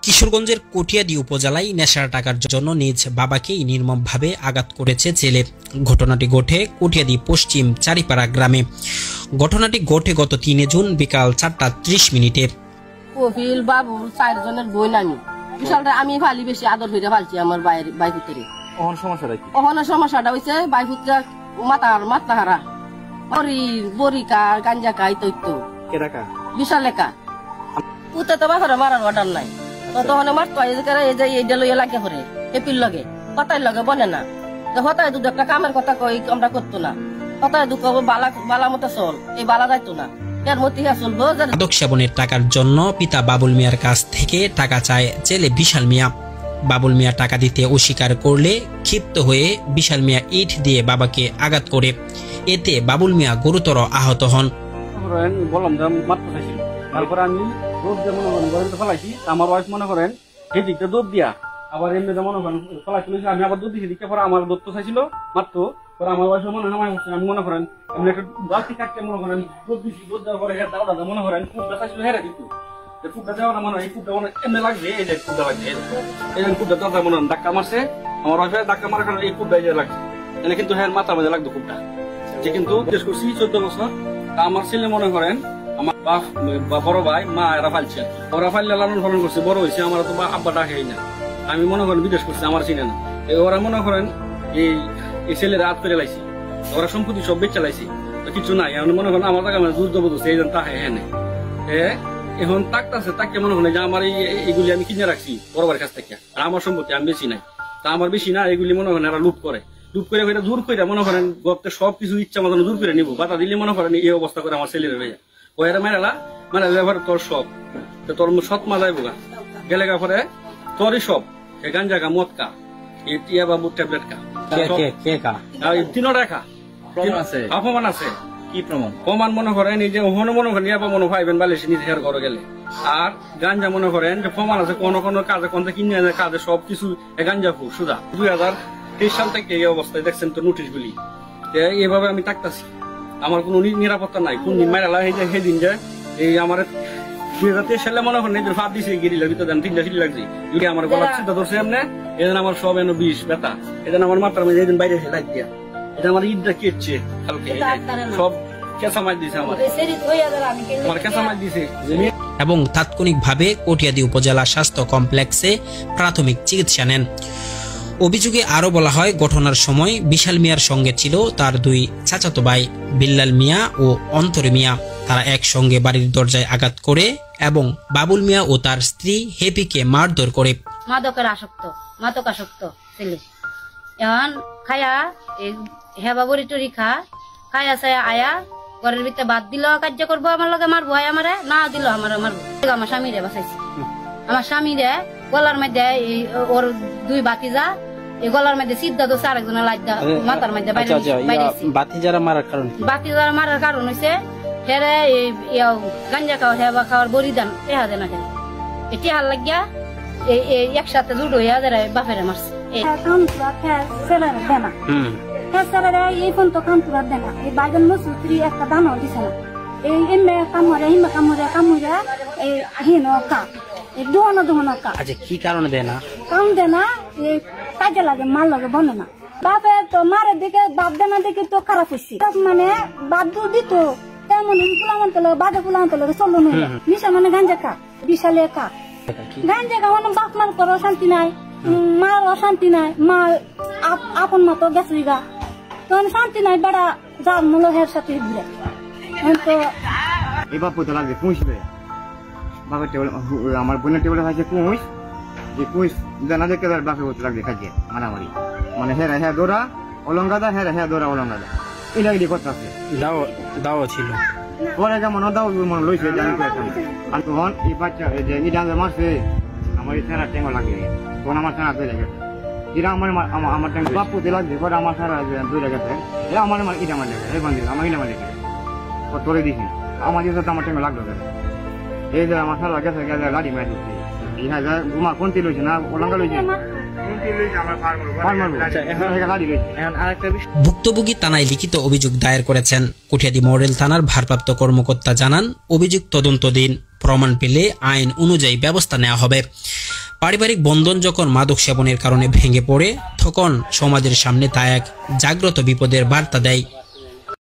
কিশোরগঞ্জের কটিয়াদী উপজেলায় নেশার টাকার জন্য নিজ বাবাকেই নির্মমভাবে আঘাত করেছে ছেলে। ঘটনাটি ঘটে কটিয়াদী পশ্চিম চারিপাড়া গ্রামে। ঘটনাটি ঘটে গত 3 জুন বিকাল 4:30 কপিল বাবু 4 জনের বই নামি বিশালটা আমি ফালি বেশি আদর হইতে ফালছি আমার বাই পুত্রে। সমস্যাটা হইছে বাই পুত্রা মাথা হারা বরিকা গাঞ্জা খাই তো বিশাল একা পুতে তো বাপরে মারার অর্ডার নাই। তখন মারতো এইটা লইয়া লাগে করে এপির লগে হতাই লগে বনে না হতায় দুধ একটা কামের কথা কই আমরা করতো না। হতায় দুঃখ বালা মতো চল এই বালা যাইতো না এর মধ্যে চলবো। মাদক সেবনের টাকার জন্য পিতা বাবুল মিয়ার কাছ থেকে টাকা চায় ছেলে বিশাল মিয়া। বাবুল মিয়া টাকা দিতে অস্বীকার করলে ক্ষিপ্ত হয়ে বিশাল মিয়া ইট দিয়ে বাবাকে আঘাত করে। এতে বাবুল মিয়া গুরুতর আহত হন। বললাম যে মাত্র চাইছিল তারপরে আমি দৌড় দিয়ে মনে করেন ফেলাইছি। আমার ওয়াইফ মনে করেন সেই দিকটা দৌড় দিয়া আবার এমনি মনে করেন ফেলাইছিল। আমি আবার দৌড় দিয়েছি দিকে পরে আমার দৌড় চাইছিল মাত্র পরে আমার ওয়াইফ মনে হয় আমি মনে করেন এমনি একটা বালতি কাটতে মনে করেন দৌড় দিয়েছি। দৌড় দেওয়ার পরে দাদা মনে করেন ফুটটা চাইছিল হেরে কিন্তু ফুটটা দেওয়া না মনে হয় এই ফুটটা মনে এমনি লাগছে। এই যে ফুটটা লাগছে এই ফুটটা দাদা মনে হয় ধাক্কা মারছে। আমার ওয়াইফে ধাক্কা মারার কারণে এই ফুটটা লাগছে এনে কিন্তু হ্যাঁ মাথার মধ্যে লাগতো ফুটটা। যে কিন্তু জিজ্ঞেস করছি 14 বছর আমার ছেলে মনে করেন আমার বাপ বড় ভাই মা এরা ফালছে ওরা ফাইলে লালন পালন করছে বড় হয়েছে। আমার তো আব্বা ডাকেই না। আমি মনে করেন বিদেশ করছি আমার চিনে না। ওরা মনে করেন এই ছেলেরা হাত করে লাইছি ওরা সম্পত্তি সব বেচে লাইছি কিছু নাই। এখন মনে করেন আমার টাকা জোর জবরদস্তি এই তা হ্যাঁ এখন তাকতেছে তাকে মনে করেন যে আমার এইগুলি আমি কিনে রাখছি বড় ভাইয়ের কাছ থেকে আর আমার সম্পত্তি আমি বেশি নাই তা আমার বেশি না। এগুলি মনে করেন এরা লুপ করে দূর করে মনে করেন গপ্তে সবকিছু ইচ্ছা মতো দূর করে নিবো বাতা দিলে মনে করেন এই অবস্থা করে আমার ছেলের ভাইয়া ওরা মেরালা মানে ব্যাপারে তোর সব তোর সৎ মা যাইব গা গেলে গা পরে তোরই সব গাঞ্জা গা মদ কা টিয়া বাবু ট্যাবলেট কা তিনটা খা অপমান আছে। কি প্রমাণ মনে করেন এই যে মনে করেন ইয়াবা মনে ভাইবেন বালিশ নিজে হেয়ার ঘরে গেলে আর গাঞ্জা মনে করেন যে প্রমাণ আছে কোন কোন কাজে কোন কিনে কাজে সবকিছু গাঞ্জা ফুল সুদা 2023 সাল থেকে এই অবস্থায় দেখছেন তো নোটিশ গুলি এইভাবে আমি তাকতাছি। আমার কোনো নিরাপত্তা নাই। কোন দিন মারা সেদিন যে এই আমার 2023 সালে মনে করেন ফাঁদ দিছে গিরিলার ভিতরে 3টা সিটি লাগছে যদি আমার গলা চিন্তা ধরছে এমনি এদিন আমার সব এনে 20 ব্যথা এদিন আমার মাথার মধ্যে এদিন বাইরে লাগ দিয়া এটা আমার ঈদটা কেটছে কালকে সব কেঁচা মাছ দিছে আমার কেঁচা মাছ দিছে এবং তাৎক্ষণিকভাবে কটিয়াদী উপজেলা স্বাস্থ্য কমপ্লেক্সে প্রাথমিক চিকিৎসা নেন। অভিযোগে আরো বলা হয় ঘটনার সময় বিশাল মিয়ার সঙ্গে ছিল তার 2 চাচাতো ভাই বিল্লাল মিয়া ও অন্তরে মিয়া। তারা একসঙ্গে বাড়ির দরজায় আঘাত করে এবং বাবুল মিয়া ও তার স্ত্রী হেপিকে মারধর করে। মাদক আসক্ত ছেলে এখন খায়া হেবা বড়ি টরি খায়া ছায়া আয়া ঘরের ভিতরে বাদ দিল কার্য করবো আমার লগে মারবো হয় আমারে না দিল আমার মারবো। আমার স্বামীরে বাঁচাইছি আমার স্বামীরে গলার মধ্যে ওর 2 বাতিজা এই গলার মধ্যে সিদ্ধা দোষ আরেকজনের লাইদা মাথার মধ্যে বাতিজারা মারার কারণ হয়েছে হেরে গাঞ্জা খাওয়া হেবা খাওয়ার বলিদান টেহা দেয় না কেন এটি হাল লাগিয়া একসাথে জুড়ো হইয়া যারা বাপেরে মারছে। এই ফোন তো কামতুরা দেনা এই বাগান মসুত্রি একটা দানা দিছে না এই এমে কামড়ে এই আহিন কা এই দোহনা কা। আচ্ছা কি কারণে দেয় না? কাম দেয় না এই কাজে লাগে মাল লাগে বনে না বাপে তো মারের দিকে বাপ দেনা দিকে তো খারাপ হয়েছে মানে বাদ দিত তেমন ফুলামন্ত লাগে বাদে ফুলামন্ত লাগে চলো নিশা মানে গাঞ্জা খা বিশালে খা গাঞ্জা খা মানে বাপ মার করো শান্তি নাই মার অশান্তি নাই মা আপন মতো গেছে গা তখন শান্তি নাই বেড়া যার মূল হের সাথে ঘুরে তো এই বাপ তো লাগবে পুঁছবে বাপের টেবিল আমার বোনের টেবিলে খাইছে পুঁছ যে পুঁছ জানা দেখে তার বাপে বলতে লাগবে খাইছে মারামারি মানে হ্যাঁ দৌড়া অলঙ্গাদা হ্যাঁ দৌড়া অলঙ্গাদা এই লাগলি কথা আছে দাও ছিল পরে কেমন দাও মনে লইছে জানি আর তখন এই বাচ্চা যে এই ডাঙ্গে মারছে আমার এই সেনা টেঙ্গো লাগে তখন আমার সেনা ধরে গেছে এটা আমার টেঙ্গো বাপু দিয়ে লাগবে পরে আমার সেনা ধরে গেছে আমার এটা আমার লেগে এই বান্ধি আমার এটা আমার লেগে তোরে দিছি আমার দিয়ে আমার টেঙ্গো লাগবে এই যে আমার সেনা গেছে গাড়ি মারি দিচ্ছে এই হাজার ঘুমা কোনটি লইছে না অলঙ্গা লইছে ভুক্তভোগী থানায় লিখিত অভিযোগ দায়ের করেছেন। কটিয়াদী মডেল থানার ভারপ্রাপ্ত কর্মকর্তা জানান, অভিযোগ তদন্তাধীন, প্রমাণ পেলে আইন অনুযায়ী ব্যবস্থা নেওয়া হবে। পারিবারিক বন্ধন যখন মাদক সেবনের কারণে ভেঙে পড়ে তখন সমাজের সামনে তা এক জাগ্রত বিপদের বার্তা দেয়।